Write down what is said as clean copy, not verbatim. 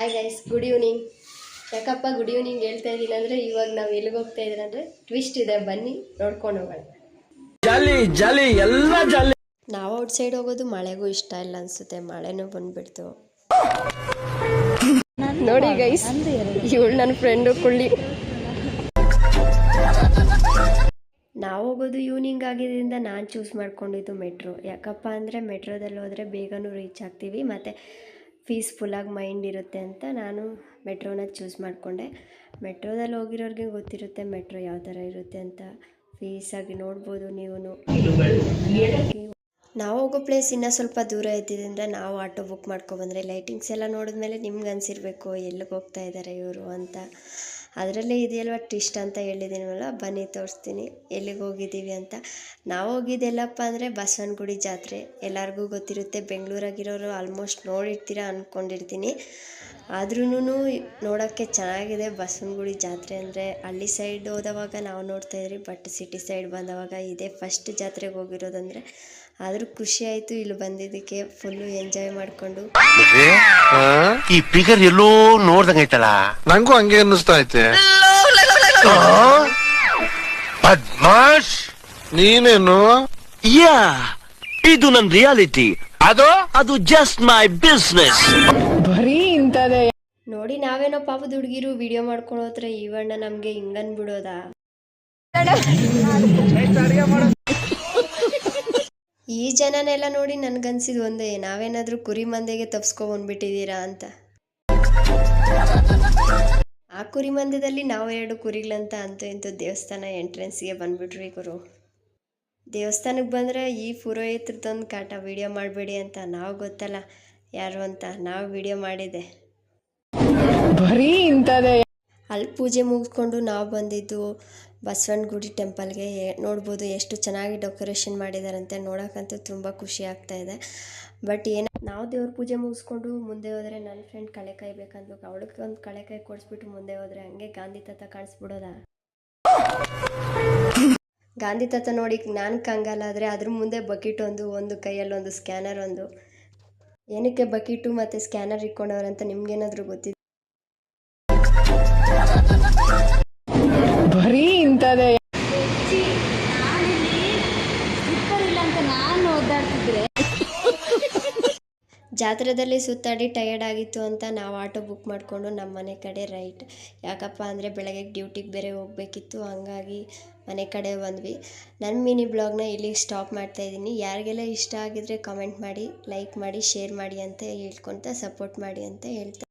Hi guys, good evening. ಯಾಕಪ್ಪ good evening ಹೇಳ್ತಾ ಇದ್ದೀನಿ ಅಂದರೆ ಇವಾಗ ನಾವು ಎಲ್ಲಿಗೆ ಹೋಗ್ತಾ ಇದ್ದೀವಿ ಅಂದರೆ ಟ್ವಿಸ್ಟ್ ಇದೆ, ಬನ್ನಿ ನೋಡ್ಕೊಂಡು ಹೋಗೋಣ. ಜಾಲಿ ಜಾಲಿ ಎಲ್ಲ ಜಾಲಿ. ನಾವು ಔಟ್ ಸೈಡ್ ಹೋಗೋದು ಮಳೆಗೂ ಇಷ್ಟ ಇಲ್ಲ ಅನ್ಸುತ್ತೆ, ಮಳೆನೂ ಬಂದ್ಬಿಡ್ತು. ನೋಡಿ ಗೈಸ್, ಇವಳು ನನ್ನ ಫ್ರೆಂಡು ಕುಳ್ಳಿ. ನಾವು ಹೋಗೋದು ಈವ್ನಿಂಗ್ ಆಗಿದ್ದರಿಂದ ನಾನು ಚೂಸ್ ಮಾಡ್ಕೊಂಡಿದ್ದು ಮೆಟ್ರೋ. ಯಾಕಪ್ಪ ಅಂದರೆ ಮೆಟ್ರೋದಲ್ಲಿ ಹೋದರೆ ಬೇಗನೂ ರೀಚ್ ಆಗ್ತೀವಿ ಮತ್ತು ಪೀಸ್ಫುಲ್ಲಾಗಿ ಮೈಂಡ್ ಇರುತ್ತೆ ಅಂತ ನಾನು ಮೆಟ್ರೋನ ಚೂಸ್ ಮಾಡಿಕೊಂಡೆ. ಮೆಟ್ರೋದಲ್ಲಿ ಹೋಗಿರೋರಿಗೆ ಗೊತ್ತಿರುತ್ತೆ ಮೆಟ್ರೋ ಯಾವ ಥರ ಇರುತ್ತೆ ಅಂತ. ಪೀಸಾಗಿ ನೋಡ್ಬೋದು ನೀವು. ನಾವು ಹೋಗೋ ಪ್ಲೇಸ್ ಇನ್ನೂ ಸ್ವಲ್ಪ ದೂರ ಇದ್ದಿದ್ದರಿಂದ ನಾವು ಆಟೋ ಬುಕ್ ಮಾಡ್ಕೊಬಂದರೆ ಲೈಟಿಂಗ್ಸ್ ಎಲ್ಲ ನೋಡಿದ್ಮೇಲೆ ನಿಮ್ಗೆ ಅನಿಸಿರ್ಬೇಕು ಎಲ್ಲಿಗೆ ಹೋಗ್ತಾ ಇದ್ದಾರೆ ಇವರು ಅಂತ. ಅದರಲ್ಲೇ ಇದೆಯಲ್ವ ಟ್ವಿಸ್ಟ್ ಅಂತ ಹೇಳಿದ್ದೀನಲ್ಲ, ಬನ್ನಿ ತೋರಿಸ್ತೀನಿ ಎಲ್ಲಿಗೆ ಹೋಗಿದ್ದೀವಿ ಅಂತ. ನಾವು ಹೋಗಿದ್ದೆಲ್ಲಪ್ಪ ಅಂದರೆ ಬಸವನಗುಡಿ ಜಾತ್ರೆ. ಎಲ್ಲರಿಗೂ ಗೊತ್ತಿರುತ್ತೆ, ಬೆಂಗಳೂರಾಗಿರೋರು ಆಲ್ಮೋಸ್ಟ್ ನೋಡಿರ್ತೀರ ಅಂದ್ಕೊಂಡಿರ್ತೀನಿ. ಆದ್ರೂ ನೋಡೋಕ್ಕೆ ಚೆನ್ನಾಗಿದೆ ಬಸವನಗುಡಿ ಜಾತ್ರೆ ಅಂದರೆ. ಹಳ್ಳಿ ಸೈಡ್ ಹೋದವಾಗ ನಾವು ನೋಡ್ತಾಯಿದ್ರಿ, ಬಟ್ ಸಿಟಿ ಸೈಡ್ ಬಂದವಾಗ ಇದೇ ಫಸ್ಟ್ ಜಾತ್ರೆಗೆ ಹೋಗಿರೋದಂದರೆ. ಆದರೂ ಖುಷಿ ಆಯಿತು ಇಲ್ಲಿ ಬಂದಿದ್ದಕ್ಕೆ. ಫುಲ್ಲು ಎಂಜಾಯ್ ಮಾಡಿಕೊಂಡು. ಈ ಫಿಗರ್ ಎಲ್ಲೋ ನೋಡ್ದಂಗೈತಲ್ಲ, ನಂಗೂ ಹಂಗೆ ಅನ್ನಿಸ್ತಾ ಐತೆ. ಬದ್ಮಾಶ್ ನೀನೇನು? ಯಾ, ಇದು ನನ್ ರಿಯಾಲಿಟಿ. ಅದು ಜಸ್ಟ್ ಮೈ ಬಿಸ್ನೆಸ್. ಬರೀ ಇಂಥದೇ ನೋಡಿ. ನಾವೇನೋ ಪಾಪದ ಹುಡುಗಿರು ವಿಡಿಯೋ ಮಾಡ್ಕೊಂಡು ಹೋದ್ರೆ ಇವಣ್ಣ ನಮ್ಗೆ ಹಿಂಗನ್ ಬಿಡೋದಾ? ಈ ಜನನೆಲ್ಲ ನೋಡಿ ನನ್ಗನ್ಸಿದ್ ಒಂದೇ, ನಾವೇನಾದ್ರೂ ಕುರಿ ಮಂದೆಗೆ ತಪ್ಸ್ಕೊಂಡ್ಬಂದ್ಬಿಟ್ಟಿದ್ದೀರಾ ಅಂತ. ಆ ಕುರಿ ಮಂದದಲ್ಲಿ ನಾವು 2 ಕುರಿಗಳಂತ ಅಂತೂ ಇಂತೂ ದೇವಸ್ಥಾನ ಎಂಟ್ರೆನ್ಸ್ಗೆ ಬಂದ್ಬಿಟ್ರಿ ಗುರು. ದೇವಸ್ಥಾನಕ್ಕೆ ಬಂದರೆ ಈ ಪುರೋಹಿತ್ರದೊಂದು ಕಾಟ, ವಿಡಿಯೋ ಮಾಡಬೇಡಿ ಅಂತ. ನಾವು ಗೊತ್ತಲ್ಲ ಯಾರು ಅಂತ, ನಾವು ವಿಡಿಯೋ ಮಾಡಿದ್ದೆ. ಬರೀ ಇಂಥದೇ. ಅಲ್ಲಿ ಪೂಜೆ ಮುಗಿಸ್ಕೊಂಡು ನಾವು ಬಂದಿದ್ದು ಬಸವನಗುಡಿ ಟೆಂಪಲ್ಗೆ. ನೋಡ್ಬೋದು ಎಷ್ಟು ಚೆನ್ನಾಗಿ ಡೆಕೋರೇಷನ್ ಮಾಡಿದಾರಂತೆ. ನೋಡೋಕ್ಕಂತೂ ತುಂಬ ಖುಷಿ ಆಗ್ತಾ ಇದೆ. ಬಟ್ ನಾವು ದೇವ್ರ ಪೂಜೆ ಮುಗಿಸ್ಕೊಂಡು ಮುಂದೆ ಹೋದರೆ ನನ್ನ ಫ್ರೆಂಡ್ ಕಳೆಕಾಯಿ ಬೇಕಂದ್ಲು. ಅವಳಿಗೆ ಒಂದು ಕಳೆಕಾಯಿ ಕೊಡಿಸ್ಬಿಟ್ಟು ಮುಂದೆ ಹೋದರೆ ಹಂಗೆ ಗಾಂಧಿ ತಾತ ಕಾಣಿಸ್ಬಿಡೋದ. ಗಾಂಧಿ ತಾತ ನೋಡಿ ನಾನು ಕಂಗಾಲ. ಆದರೆ ಅದ್ರ ಮುಂದೆ ಬಕೆಟ್ ಒಂದು ಕೈಯಲ್ಲಿ ಒಂದು ಸ್ಕ್ಯಾನರ್ ಒಂದು. ಏನಕ್ಕೆ ಬಕೆಟು ಮತ್ತು ಸ್ಕ್ಯಾನರ್ ಇಟ್ಕೊಂಡವ್ರಂತ ನಿಮ್ಗೇನಾದರೂ ಗೊತ್ತಿದೆ? ಬರೀ ಇಂಥದೇ. ಜಾತ್ರೆದಲ್ಲಿ ಸುತ್ತಾಡಿ ಟಯರ್ಡ್ ಆಗಿತ್ತು ಅಂತ ನಾವು ಆಟೋ ಬುಕ್ ಮಾಡಿಕೊಂಡು ನಮ್ಮ ಮನೆ ಕಡೆ ರೈಟ್. ಯಾಕಪ್ಪ ಅಂದರೆ ಬೆಳಗ್ಗೆ ಡ್ಯೂಟಿಗೆ ಬೇರೆ ಹೋಗಬೇಕಿತ್ತು, ಹಂಗಾಗಿ ಮನೆ ಕಡೆ ಬಂದ್ವಿ. ನನ್ನ ಮಿನಿ ಬ್ಲಾಗ್ನ ಇಲ್ಲಿಗೆ ಸ್ಟಾಪ್ ಮಾಡ್ತಾಯಿದ್ದೀನಿ. ಯಾರಿಗೆಲ್ಲ ಇಷ್ಟ ಆಗಿದ್ರೆ ಕಮೆಂಟ್ ಮಾಡಿ, ಲೈಕ್ ಮಾಡಿ, ಶೇರ್ ಮಾಡಿ ಅಂತ ಹೇಳ್ಕೊತ ಸಪೋರ್ಟ್ ಮಾಡಿ ಅಂತ ಹೇಳ್ತಾ